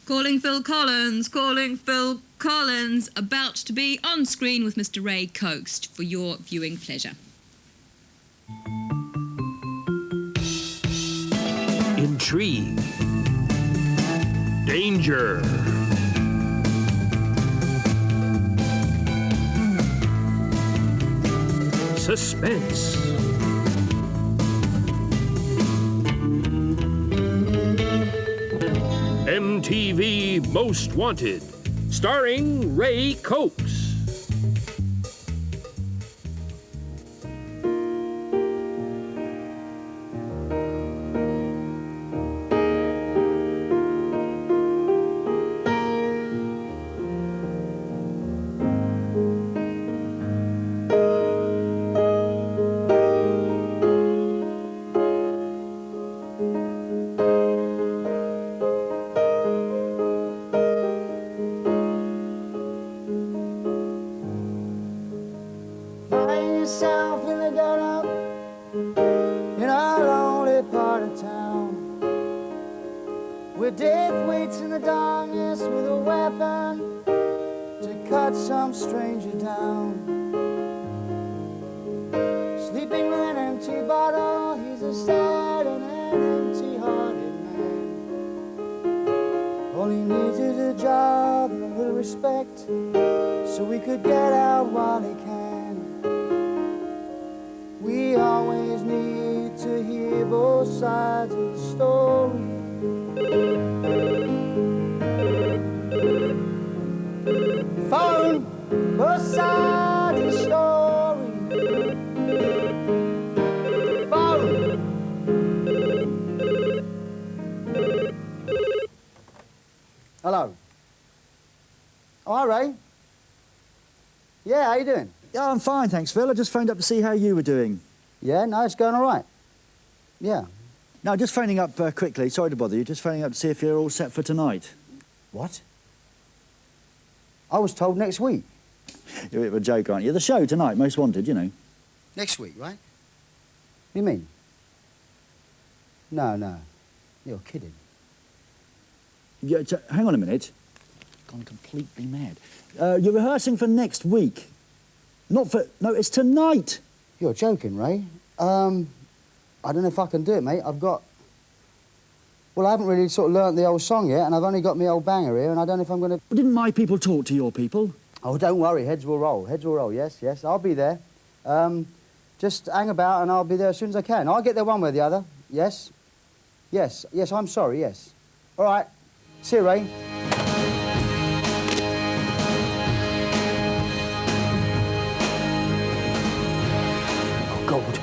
Calling Phil Collins, calling Phil Collins, about to be on screen with Mr. Ray Coast for your viewing pleasure. Intrigue. Danger. Suspense. MTV Most Wanted, starring Ray Coates. Yourself in the gutter in a lonely part of town, where death waits in the darkness with a weapon to cut some stranger down. Sleeping with an empty bottle, he's a sad and an empty-hearted man. All he needs is a job and a little respect, so we could get out while he can. We always need to hear both sides of the story. Phone, both sides of the story. Phone. Hello. Oh, hi, Ray. Yeah, how you doing? Yeah, I'm fine, thanks, Phil. I just phoned up to see how you were doing. Yeah, no, it's going all right. Yeah. No, just phoning up quickly. Sorry to bother you. Just phoning up to see if you're all set for tonight. What? I was told next week. You're a bit of a joke, aren't you? The show tonight, Most Wanted, you know. Next week, right? What do you mean? No. You're kidding. Yeah, hang on a minute. Gone completely mad. You're rehearsing for next week. Not for... No, it's tonight. You're joking, Ray. I don't know if I can do it, mate. I've got... Well, I haven't really sort of learnt the old song yet, and I've only got my old banger here, and I don't know if I'm going to... Well, didn't my people talk to your people? Oh, don't worry. Heads will roll. Heads will roll. Yes. I'll be there. Just hang about, and I'll be there as soon as I can. I'll get there one way or the other. Yes. I'm sorry, yes. All right. See you, Ray. Oh, God.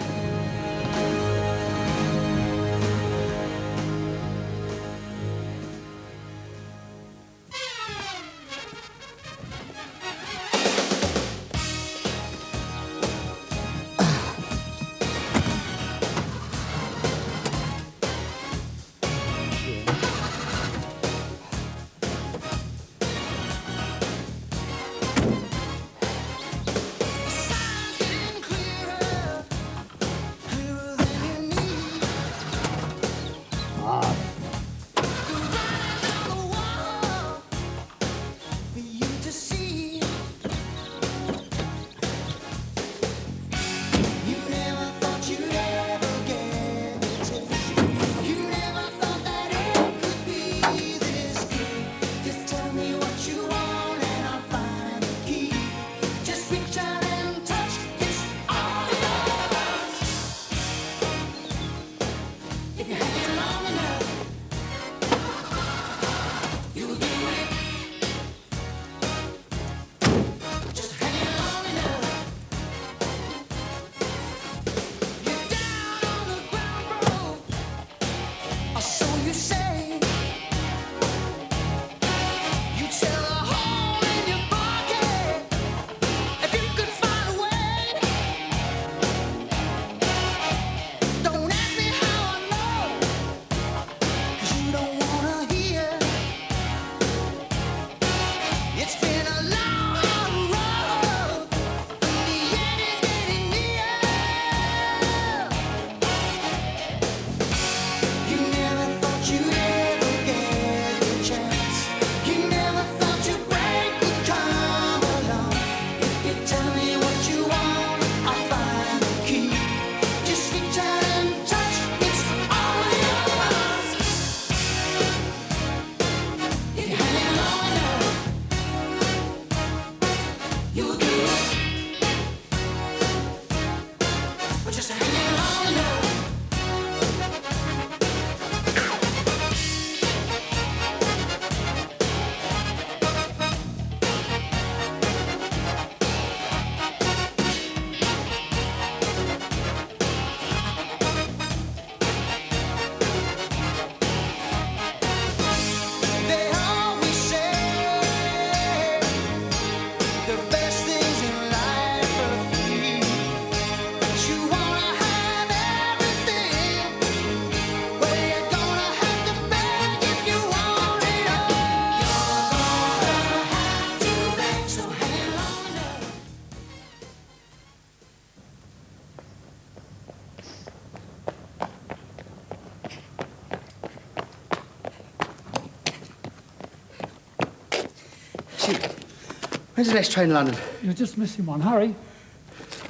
When's the next train to London? You're just missing one. Hurry.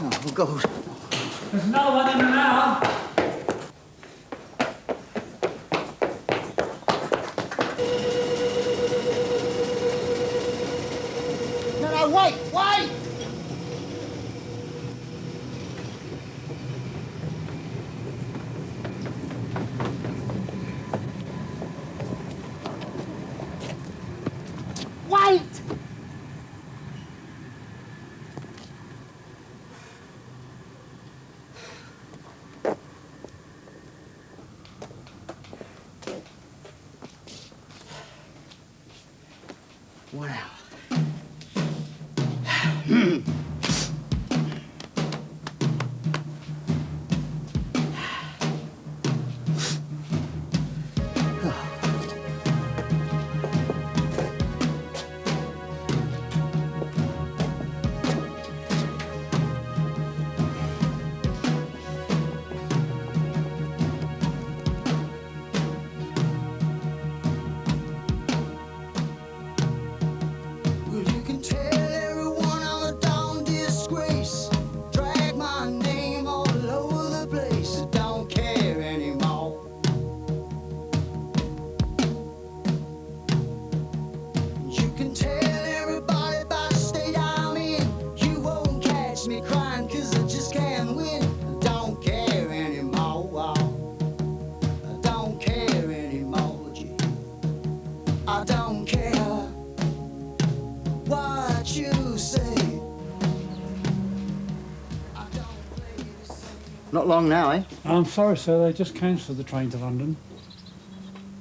Oh, God. There's another one in an hour. No, wait! Wait! Wait! Wow. Well, you can tell everyone I'm a down disgrace. Drag my name all over the place. I don't care anymore. You can tell everybody about the state I'm in. You won't catch me crying 'cause I just can't win. I don't care anymore. I don't care anymore. Gee. I don't care what you say. I don't play the same. Not long now, eh? I'm sorry, sir. They just cancelled the train to London.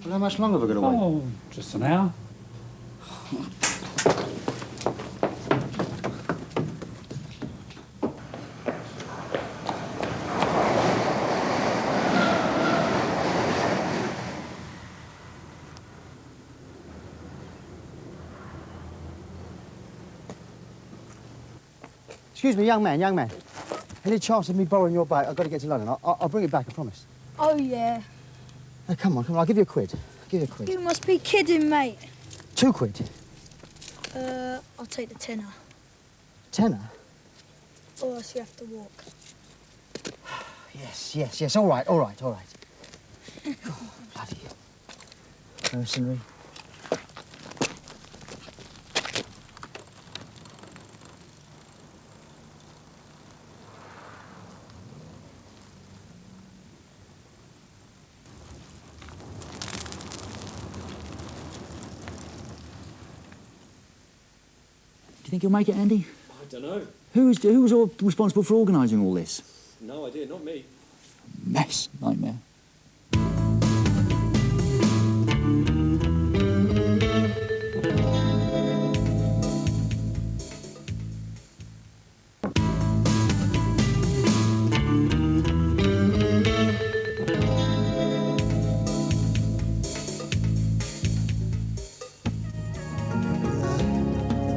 Well, how much longer have we got to wait? Oh, just an hour. Excuse me, young man. Any chance of me borrowing your bike? I've got to get to London. I'll bring it back, I promise. Oh, yeah. Hey, come on, I'll give you a quid. You must be kidding, mate. £2. I'll take the tenner. Tenner? Or else you have to walk. Yes. All right. Oh, bloody mercenary. Do you think you'll make it, Andy? I don't know. Who's all responsible for organising all this? No idea, not me. Mess. Nightmare.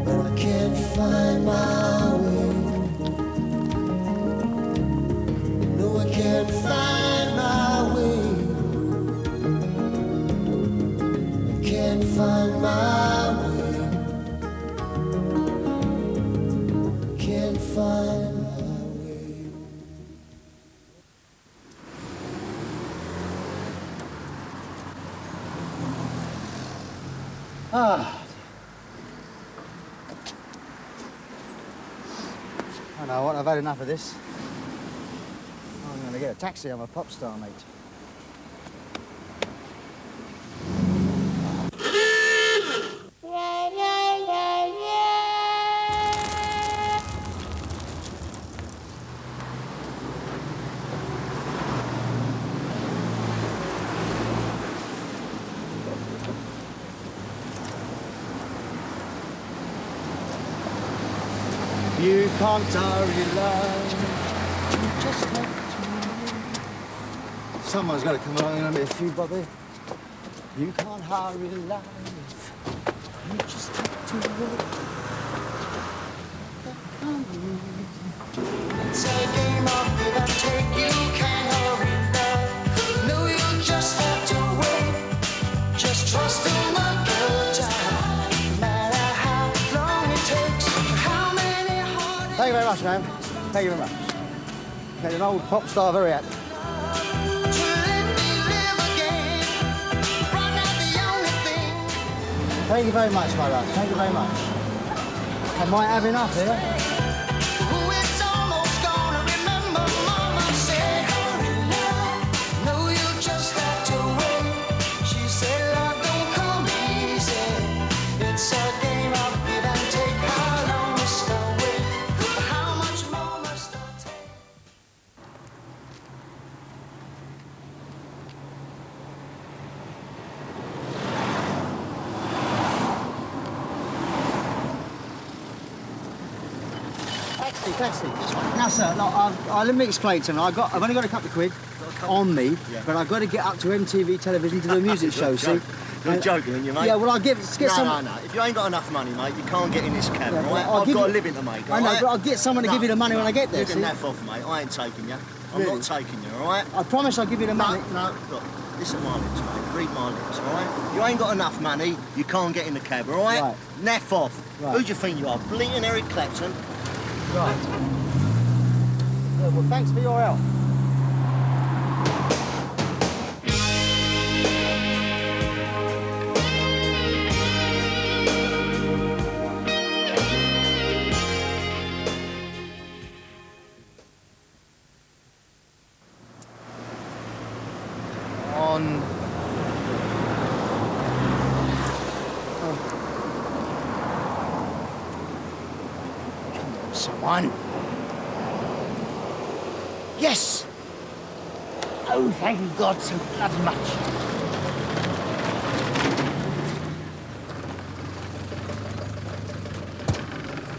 But I can't find my way. No, I can't find my way. I can't find my way. Can't find my way. I know what, I've had enough of this. I'm going to get a taxi. I'm a pop star, mate. You can't hurry love. You just have to. Someone's got to come along and lend me a few, Bobby. You can't hurry life. You just have to walk. It's a game of give and take. You can't hurry love. No, you just have to wait. Just trust in the good time. No matter how long. much, man. Thank you very much. Made an old pop star very happy. Thank you very much, my love. Thank you very much. I might have enough here. Taxi. Now, sir, no, let me explain to you. I've only got a couple of quid on me, but I've got to get up to MTV television to do a music show, see? You're joking, aren't you, mate? Yeah, well, I'll get some... No. If you ain't got enough money, mate, you can't get in this cab, Yeah, right? I'll I've give got a you- living to make, I know, right? but I'll get someone to give you the money when I get there, You can see? naff off, mate. I ain't taking you. I'm Really? not taking you, all right? I promise I'll give you the money. No, look, listen to my lips, mate. Read my lips, all right? You ain't got enough money, you can't get in the cab, all right? Right. Naff off. Right. Who do you think you are? Bleating Eric Clapton? Right. Yeah, well, thanks for your help. On... Someone. Yes! Oh, thank God so bloody much.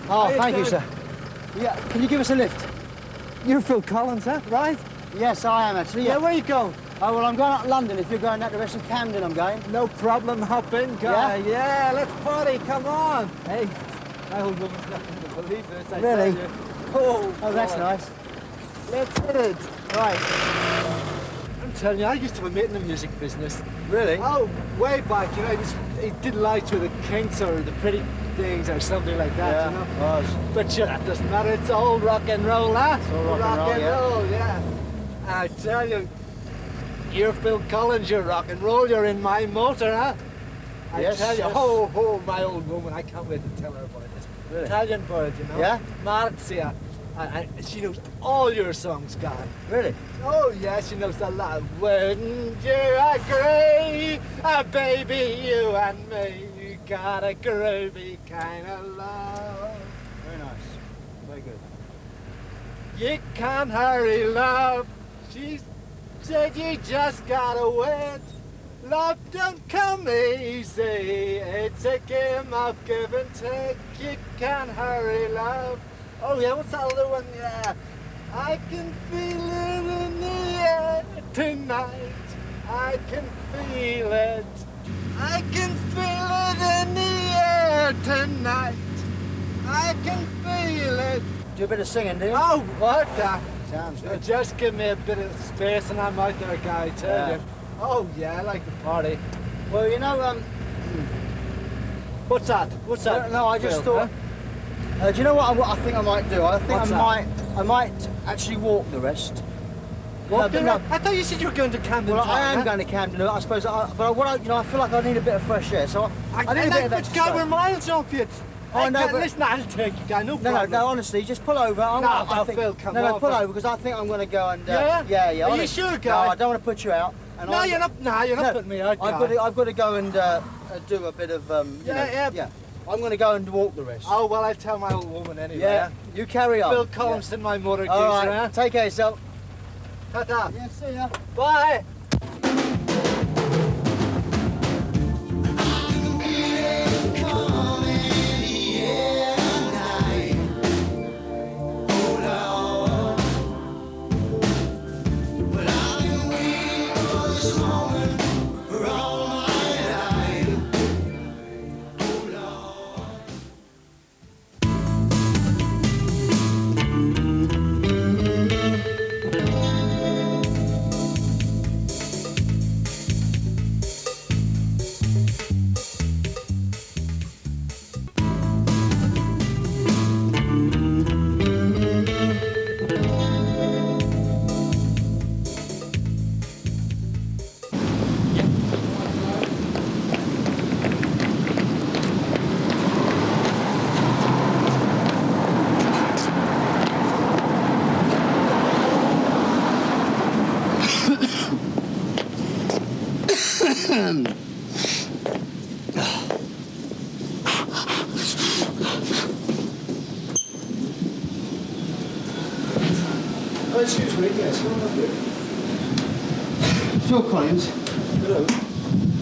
Oh, thank you, sir. Yeah, can you give us a lift? You're Phil Collins, huh? Right? Yes, I am actually. Yeah, Yeah. where you going? Oh, well, I'm going up to London. If you're going that direction, Camden, I'm going. No problem, hop in, guy. Yeah, let's party, come on. Hey, my old woman's not going to believe this, I Really? tell you. Oh, Oh, that's God. nice. Let's hit it. Right. I'm telling you, I used to have a mate in the music business. Really? Oh, way back, you know, he did lights with the Kinks or the Pretty Things or something like that, Yeah, you know. was. But sure, that doesn't matter, it's all rock and roll, huh? It's all rock and roll, roll, yeah. I tell you, you're Phil Collins, you're rock and roll, you're in my motor, huh? I Yes, tell you, yes. oh, my old woman, I can't wait to tell her about this. Really? Italian bird, you know? Yeah? Marzia. She knows all your songs, guy. Really? Oh, yeah, she knows a lot. Wouldn't you agree, baby, you and me got a groovy kind of love. Very nice. Very good. You can't hurry, love. She said you just gotta wait. Love don't come easy. It's a game of give and take. You can't hurry, love. Oh yeah, what's that other one? Yeah. I can feel it in the air tonight. I can feel it. I can feel it in the air tonight. I can feel it. Do a bit of singing, do you? Oh, what? Sounds good. Just give me a bit of space and I'm out there, guy, tell Yeah. you. Oh, yeah, I like the party. Well, you know, What's that? What's that? no, I just Phil, thought. Do you know what I think I might do? I think What's that? I might actually walk the rest. What? No, No, no. I thought you said you were going to Camden Well, Town, I am huh? going to Camden, I suppose. But what I feel like I need a bit of fresh air, so I need a bit like of which exercise. guy we're miles off it. Oh, no, but- Listen, I'll take you, guy, no No, problem. honestly, just pull over. No, I think, Phil, come no, on, pull Phil. over because I think I'm going to go and. Yeah? Yeah. Are you honest. sure, No, guy? I don't want to put you out. And No, you're not putting me out, guy. I've got to go and do a bit of. Yeah. I'm going to go and walk the rest. Oh, well, I'll tell my old woman anyway. Yeah. You carry on. Phil Collins in my motor All geezer, right. huh? Take care of yourself. Ta-ta. Yeah. See ya. Bye. excuse me, yes, Phil Collins. Hello.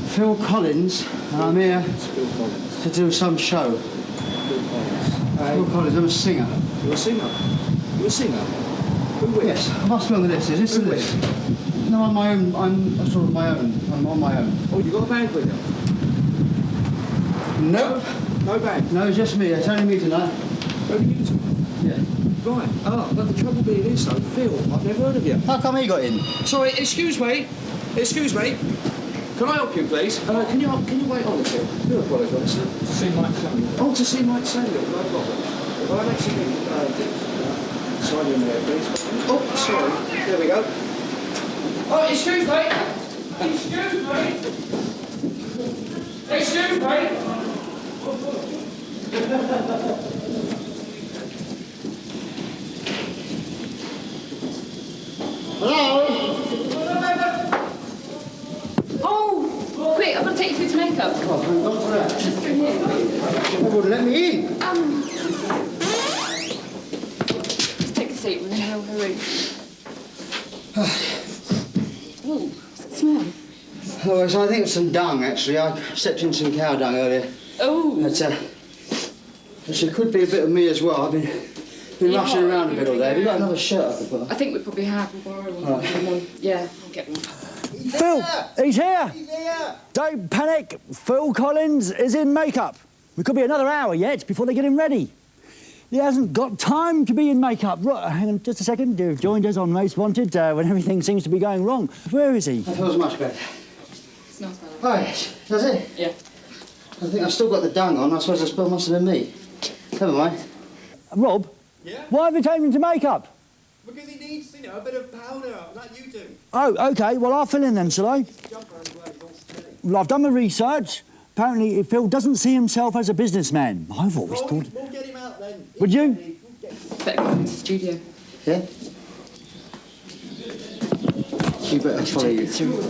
Phil Collins, and I'm here Phil Collins. to do some show. Phil Collins. Phil Collins, I'm a singer. You're a singer? You're a singer? Who with? Yes, I must be on the list. Is this the list? No, I'm my own. I'm sort of my own. I'm on my own. Oh, you got a band with you? Nope. No band? No, just me. It's only me tonight. Only you two? Yeah. Right. Ah, but the trouble being is, though, Phil, I've never heard of you. How come he got in? Sorry, excuse me. Excuse me. Can I help you, please? Can you wait on a bit? I do apologise, sir. To see Mike Samuel. Oh, to see Mike Samuel, no problem. Well, I'm actually sign in there, please. Oh, sorry. There we go. Oh, excuse me. Excuse me. Excuse me. Hello? Oh, quick, I've got to take you through to makeup. Oh, thank God for that. Just through here. They wouldn't let me in. Just take a seat, we're in her room. Oh, what's that smell? Oh, so I think it's some dung, actually. I stepped in some cow dung earlier. Oh. It could be a bit of me as well. I've been rushing around a bit all day. Have you got another shirt I could put on? I think we probably have. We'll borrow one. Right. Yeah, I'll get one. Phil, he's here. He's here. Don't panic. Phil Collins is in makeup. We could be another hour yet before they get him ready. He hasn't got time to be in makeup. Right, hang on just a second. You've joined us on Most Wanted when everything seems to be going wrong. Where is he? That feels much better. Smells better. Oh, yes. Does it? Yeah. I think I've still got the dung on. I suppose the spill must have been me. Never mind. Rob? Yeah? Why have you taken him to makeup? Because he needs, you know, a bit of powder, like you do. Oh, OK. Well, I'll fill in then, shall I? Jumper and blood, he's all smelly. Well, I've done the research. Apparently, Phil doesn't see himself as a businessman. I've always thought... We'll get him out then. Would you? Better go into the studio. Yeah? You better follow you through.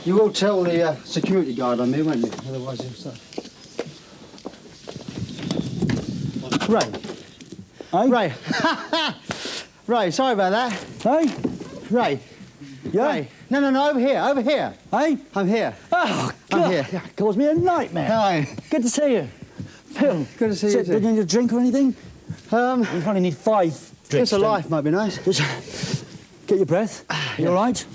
You will tell the security guard on me, won't you? Otherwise he'll start. Ray. Hey? Ray. Ray, sorry about that. Hey? Ray. Yeah? Ray. No, over here, over here. Hey? I'm here. Oh, God. I'm here. That caused me a nightmare. Hi. Good to see you. Phil. Good to see you too. Did you need a drink or anything? We only need 5 drinks. Just a life might be nice. Just get your breath. You all right?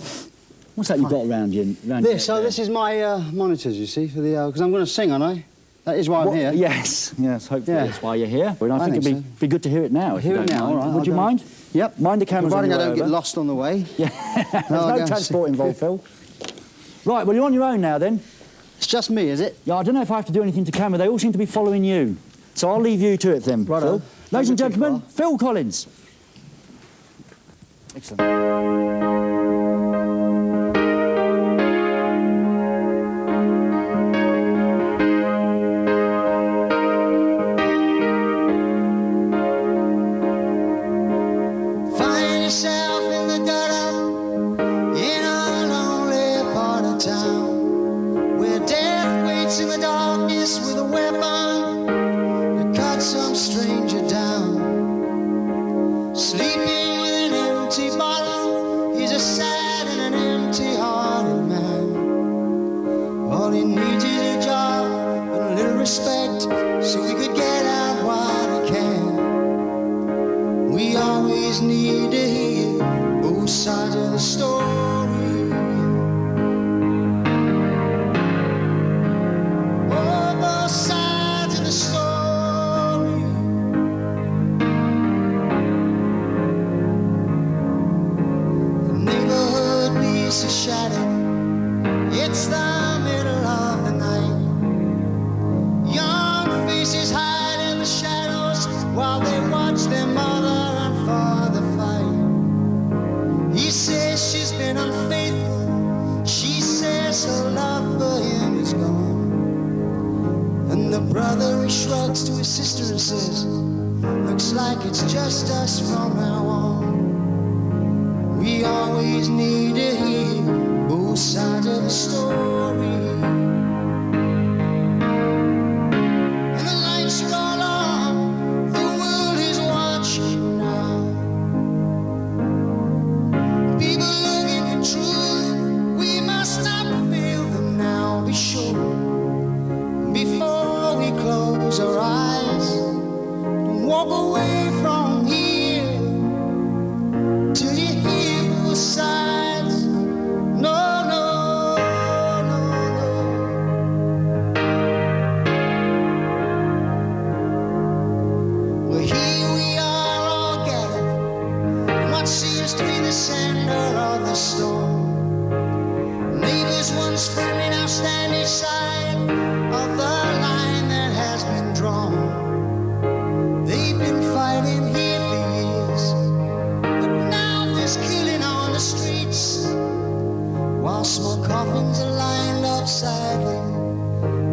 What's that you've got around you? This is my monitors, you see, for the... Because I'm going to sing, aren't I? That is why I'm here. Yes, hopefully Yeah. that's why you're here. But I think think it'd be good to hear it now. If Hear you it don't now, mind. all right, Would you I'll go. mind? Yep. Mind the cameras Providing on I your don't way get over. lost on the way. Yeah, there's I'll no go transport see. involved, Phil. Right, well, you're on your own now, then. It's just me, is it? Yeah, I don't know if I have to do anything to camera. They all seem to be following you. So I'll leave you to it, then, Righto. Phil. Ladies and Don't go too gentlemen, Phil Collins. Excellent. Find yourself in the gutter in a lonely part of town where death waits in the darkness with a weapon to cut some stranger down. Sleeping with an empty bottle, he's a sad and an empty-hearted man. All he needs is a job and a little respect so he could get out while he can. We always need to hear both sides of the story. Oh, both sides of the story. The neighborhood peace is shattered. It's the middle of the night. Young faces hide in the shadows while they watch their mother and father fight. He says she's been unfaithful. She says her love for him is gone. And the brother, he shrugs to his sister and says, looks like it's just us from now on. We always need to hear both both sides of the story. And the lights are all on, the world is watching now. People looking for truth, we must not fail them now. Be sure, before we close our eyes, don't walk away from here till you hear both sides. No, no, no, no. Well, here we are all gathered in what seems to be the center of the storm. Neighbors once friendly now stand each side of the line that has been drawn. They've been fighting here for years, but now there's killing on the streets, while small coffins are lined up sadly,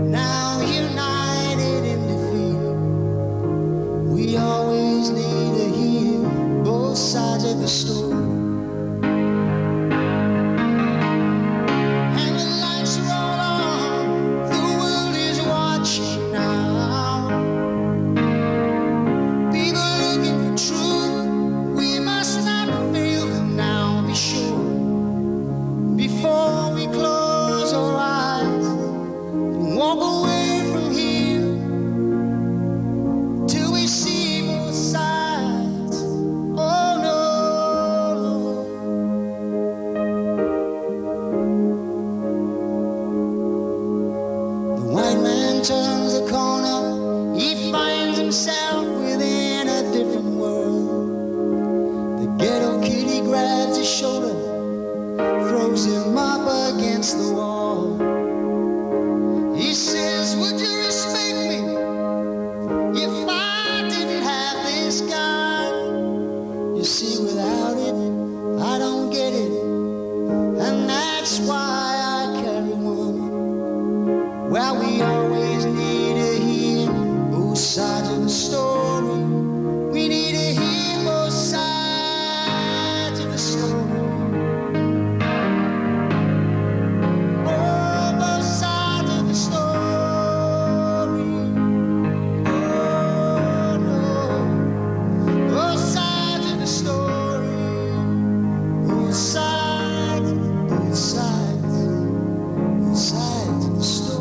now united in defeat. We always need to hear both sides of the story. And the lights are all on, the world is watching now. People looking for truth, we must not fail them now. Be sure, before we close our eyes and walk away from here till we see both sides. Oh no, no. The white man turns the corner, he finds himself within a different world. The ghetto kitty grabs his shoulder, throws him up against the wall. He says, would you respect me if I didn't have this gun? You see, without it, I don't get it, and that's why I carry one. Well, we always need to hear both sides of the story. We need to hear both sides of the story. Oh, both sides of the story. Oh, no. Both sides of the story. Both sides, both sides, both sides of the story.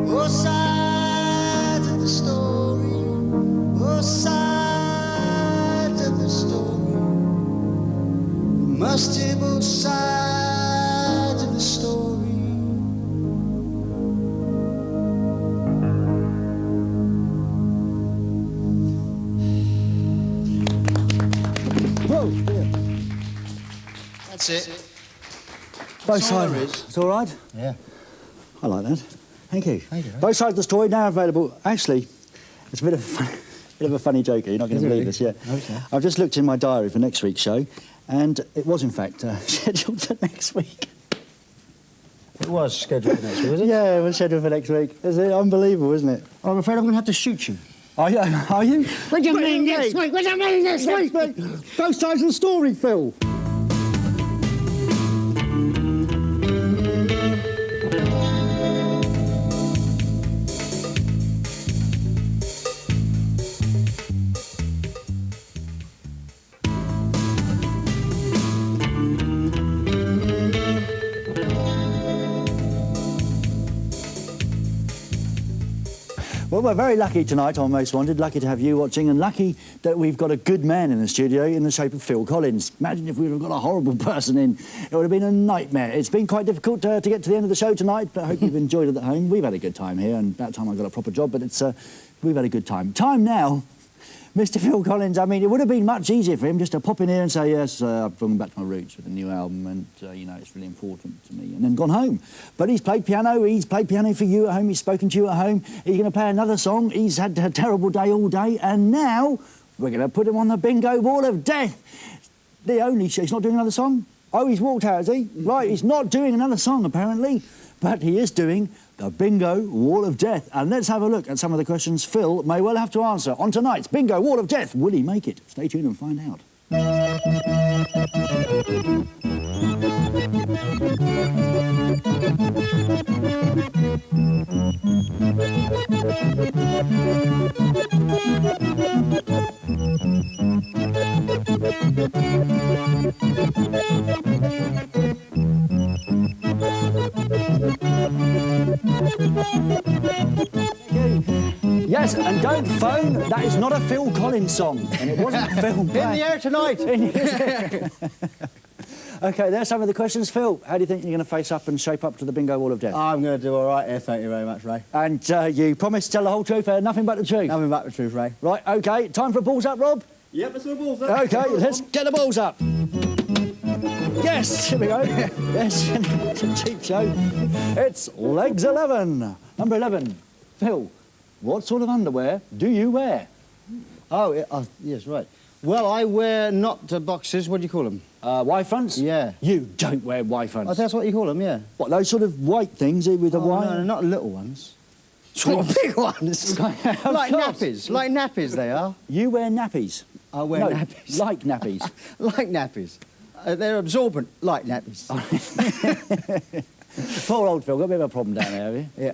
Both sides of the story. Both sides of the story. We must hear both sides of the story. Whoa, dear. That's it. Both all there sides. is. It's all right? Yeah. I like that. Thank you. Thank you. Both sides of the story now available. Actually, it's a bit of a funny joke here. You're not going to believe this, yeah. Okay. I've just looked in my diary for next week's show, and it was, in fact, scheduled for next week. It was scheduled for next week, was it? Yeah, it was scheduled for next week. Is it unbelievable, isn't it? I'm afraid I'm going to have to shoot you. Are you? Are you? What do you mean next week? What do you mean next week? Both sides of the story, Phil. Well, we're very lucky tonight on Most Wanted, lucky to have you watching, and lucky that we've got a good man in the studio in the shape of Phil Collins. Imagine if we'd have got a horrible person in. It would have been a nightmare. It's been quite difficult to get to the end of the show tonight, but I hope you've enjoyed it at home. We've had a good time here, and about time I got a proper job, but it's we've had a good time. Time now, Mr. Phil Collins. I mean, it would have been much easier for him just to pop in here and say, yes, I've gone back to my roots with a new album, and, you know, it's really important to me, and then gone home. But he's played piano for you at home, he's spoken to you at home, he's going to play another song, he's had a terrible day all day, and now we're going to put him on the bingo wall of death. He's not doing another song? Oh, he's walked out, is he? Right, he's not doing another song, apparently, but he is doing the Bingo Wall of Death. And let's have a look at some of the questions Phil may well have to answer on tonight's Bingo Wall of Death. Will he make it? Stay tuned and find out. Yes, and don't phone. That is not a Phil Collins song, and it wasn't filmed. In the air tonight. Okay, there's some of the questions. Phil, how do you think you're going to face up and shape up to the bingo wall of death? I'm going to do all right here, thank you very much, Ray. And you promise to tell the whole truth and nothing but the truth? Nothing but the truth, Ray. Right, OK, time for balls up, Rob? Yep, let's go balls up. OK, let's get the balls up. Yes, here we go. Yes, it's a cheap show. It's legs 11. Number 11. Phil, what sort of underwear do you wear? Oh, yes, right. Well, I wear not boxers, what do you call them? Y-fronts? Yeah. You don't wear Y-fronts. Oh, that's what you call them, yeah. What, those sort of white things with a white? No, not little ones. Sort of big ones. Like nappies. Like nappies, they are. You wear nappies? I wear nappies. Like nappies? Like nappies. They're absorbent, like nappies. Poor old Phil, got a bit of a problem down there, have you? Yeah.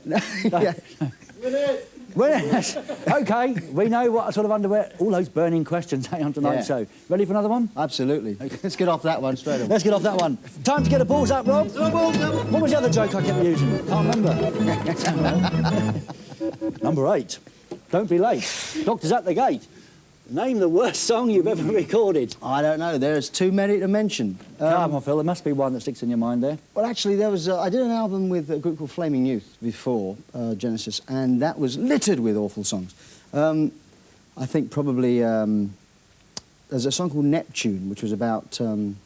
OK, we know what sort of underwear... All those burning questions on tonight's show. Ready for another one? Absolutely. Let's get off that one straight away. Let's get off that one. Time to get the balls up, Rob. Balls up. What was the other joke I kept using? Can't remember. Number 8. Don't be late. Doctor's at the gate. Name the worst song you've ever recorded. I don't know. There's too many to mention. Come on, Phil. There must be one that sticks in your mind there. Well, actually, there was... I did an album with a group called Flaming Youth before Genesis, and that was littered with awful songs. I think probably... there's a song called Neptune, which was about going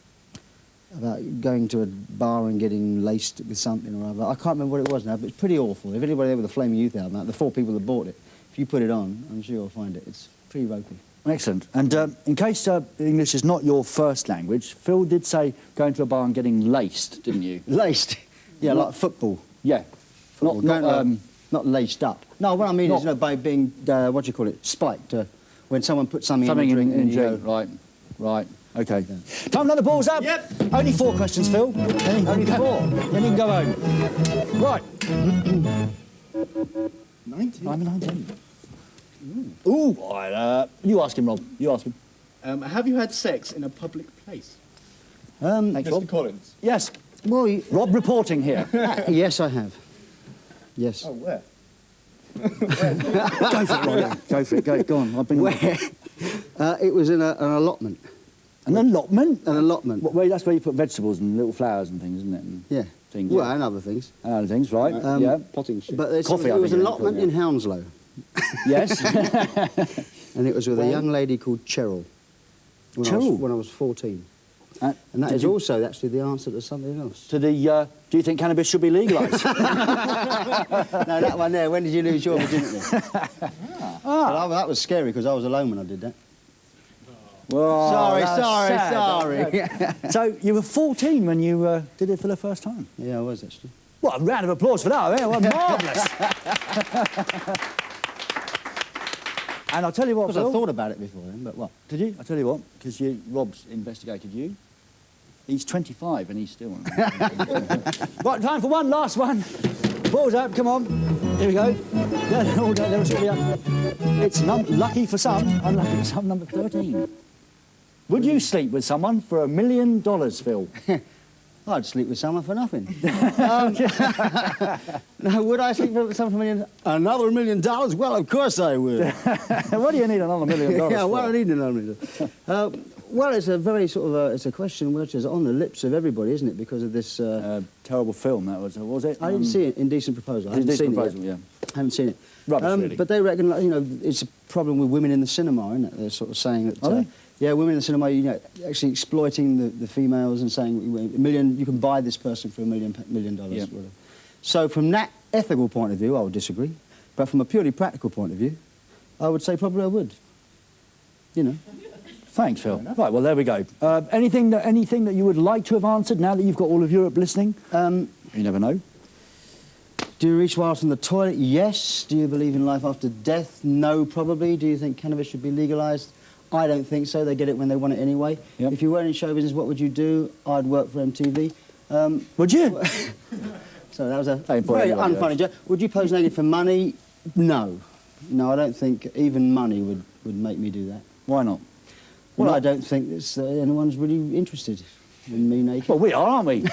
to a bar and getting laced with something or other. I can't remember what it was now, but it's pretty awful. If anybody there with the Flaming Youth album, out, the 4 people that bought it, if you put it on, I'm sure you'll find it. It's pretty ropey. Excellent. And in case English is not your first language, Phil did say going to a bar and getting laced, didn't you? Laced? Yeah, like football. Yeah. Football. Not laced up. No, what I mean is, by being, what do you call it, spiked. When someone puts something in a drink. In drink. Right. OK. Time another balls up. Yep. Only 4 questions, Phil. Only 4. Then you can go home. Right. 19. I'm 19. Ooh, you ask him, Rob. You ask him. Have you had sex in a public place? Thanks, Mr. Rob. Collins. Yes. Well, Rob reporting here. Yes, I have. Yes. Oh, where? Go for it, Rob. Go for it. Go on. I've been. Where? It was in an allotment. An allotment? An allotment. That's where you put vegetables and little flowers and things, isn't it? And yeah. Things. Well, and other things. And other things, right? Yeah. Potting shit. But Coffee, it was an allotment in Hounslow. Yes. And it was with a young lady called Cheryl. When I was 14. And that is also actually the answer to something else. To the, do you think cannabis should be legalised? No, that one there. When did you lose your virginity? Well, that was scary because I was alone when I did that. Well, sorry. So you were 14 when you did it for the first time? Yeah, I was actually. Well, a round of applause for that, eh? Well, marvellous. And I'll tell you what, Because Phil. I thought about it before then, but what? Did you? I'll tell you what, because Rob's investigated you. He's 25 and he's still... Right, time for one last one. Balls up, come on. Here we go. It's lucky for some, unlucky for some, number 13. Would you sleep with someone for $1 million, Phil? I'd sleep with someone for nothing. No, would I sleep with someone for $1 million? Another $1 million? Well, of course I would. What do you need another $1 million Yeah, what for? do I need another $1 million? Well, it's a very sort of it's a question which is on the lips of everybody, isn't it? Because of this terrible film that was it? I didn't see it. Indecent Proposal. I haven't seen it yet. I haven't seen it. Rubbish, really. But they reckon, it's a problem with women in the cinema, isn't it? They're sort of saying that. Are they? Yeah, women in the cinema, actually exploiting the females and saying $1 million, you can buy this person for $1 million. Yeah. Whatever. So from that ethical point of view, I would disagree. But from a purely practical point of view, I would say probably I would. Thanks, Phil. Right, well, there we go. Anything that you would like to have answered now that you've got all of Europe listening? You never know. Do you reach whilst in the toilet? Yes. Do you believe in life after death? No, probably. Do you think cannabis should be legalised? I don't think so. They get it when they want it anyway. Yep. If you weren't in show business, what would you do? I'd work for MTV. Would you? So that was a very unfunny joke. Would you pose naked for money? No. No, I don't think even money would make me do that. Why not? Well, I don't think that anyone's really interested in me naked. Well, we are, aren't we?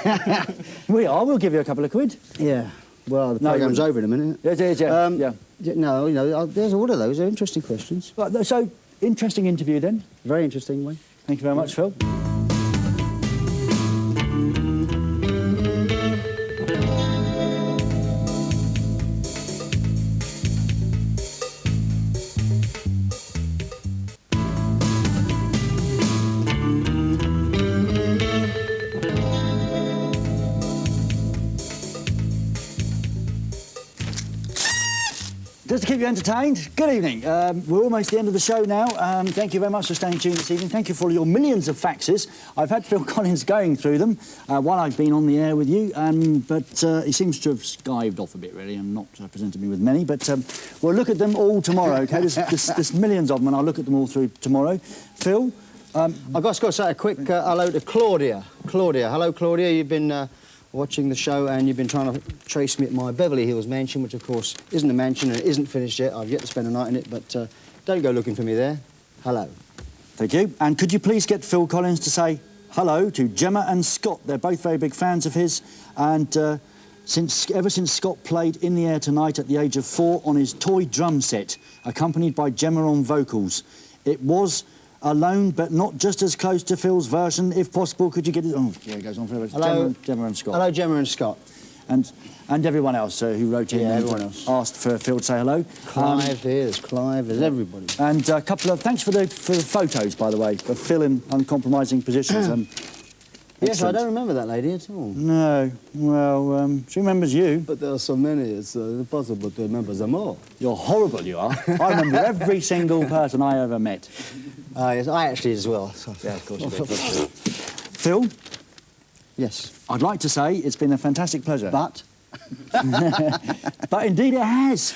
We are. We'll give you a couple of quid. Yeah. Well, the programme's over in a minute. It is, yeah. No, you know, there's all of those. They're interesting questions. Right, so, interesting interview then. Very interesting, Wayne. Thank you very much, Phil. Just to keep you entertained, good evening. We're almost at the end of the show now. Thank you very much for staying tuned this evening. Thank you for all your millions of faxes. I've had Phil Collins going through them while I've been on the air with you, but he seems to have skived off a bit, really, and not presented me with many. But we'll look at them all tomorrow, OK? There's millions of them, and I'll look at them all through tomorrow. Phil? I've just got to say a quick hello to Claudia. Claudia, hello, Claudia. You've been watching the show and you've been trying to trace me at my Beverly Hills mansion, which, of course, isn't a mansion and it isn't finished yet. I've yet to spend a night in it, but don't go looking for me there. Hello. Thank you. And could you please get Phil Collins to say hello to Gemma and Scott? They're both very big fans of his, and ever since Scott played In the Air Tonight at the age of 4 on his toy drum set, accompanied by Gemma on vocals, it was alone, but not just as close to Phil's version. If possible, could you get it? Oh, yeah, it goes on forever. Hello, Gemma and Scott. Hello, Gemma and Scott. And everyone else who wrote in everyone else asked for Phil to say hello. Clive, there's Clive, there's everybody. And a couple of thanks for the photos, by the way, of Phil in uncompromising positions. Yes, I don't remember that lady at all. No, well, she remembers you. But there are so many, it's impossible to remember them all. You're horrible, you are. I remember every single person I ever met. Yes, I actually as well. So. Yeah, of course you do. Phil? Yes. I'd like to say it's been a fantastic pleasure. But? But indeed it has.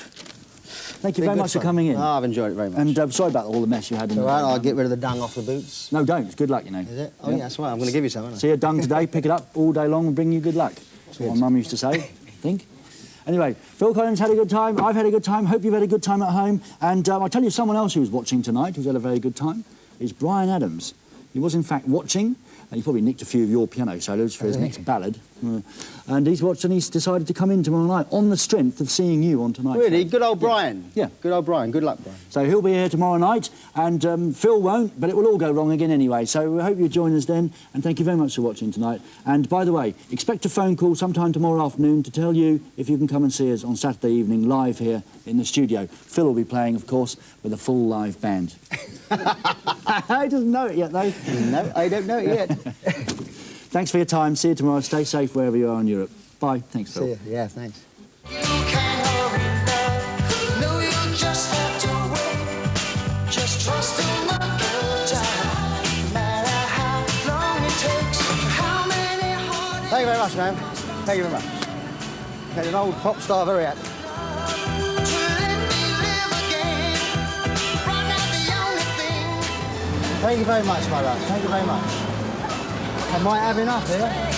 Thank you very much for coming in. Oh, I've enjoyed it very much. And sorry about all the mess you had in the I'll get rid of the dung off the boots. No, don't. It's good luck, you know. Is it? Oh, yeah, that's right. I'm going to give you some, aren't I? See a dung today, pick it up all day long and bring you good luck. That's what my mum used to say, I think. Anyway, Phil Collins had a good time. I've had a good time. Hope you've had a good time at home. And I'll tell you someone else who was watching tonight who's had a very good time is Brian Adams. He was, in fact, watching, and he probably nicked a few of your piano solos for his next ballad. And he's watched and he's decided to come in tomorrow night on the strength of seeing you on tonight's Really? show. Good old Brian? Yeah. Good old Brian. Good luck, Brian. So he'll be here tomorrow night, and Phil won't, but it will all go wrong again anyway. So I hope you join us then, and thank you very much for watching tonight. And by the way, expect a phone call sometime tomorrow afternoon to tell you if you can come and see us on Saturday evening live here in the studio. Phil will be playing, of course, with a full live band. He doesn't know it yet, though. No, I don't know it yet. Thanks for your time. See you tomorrow. Stay safe wherever you are in Europe. Bye. Thanks, Phil. See you. Yeah, thanks. Thank you very much, man. Thank you very much. Made an old pop star very happy. Thank you very much, my love. Thank you very much. I might have enough here.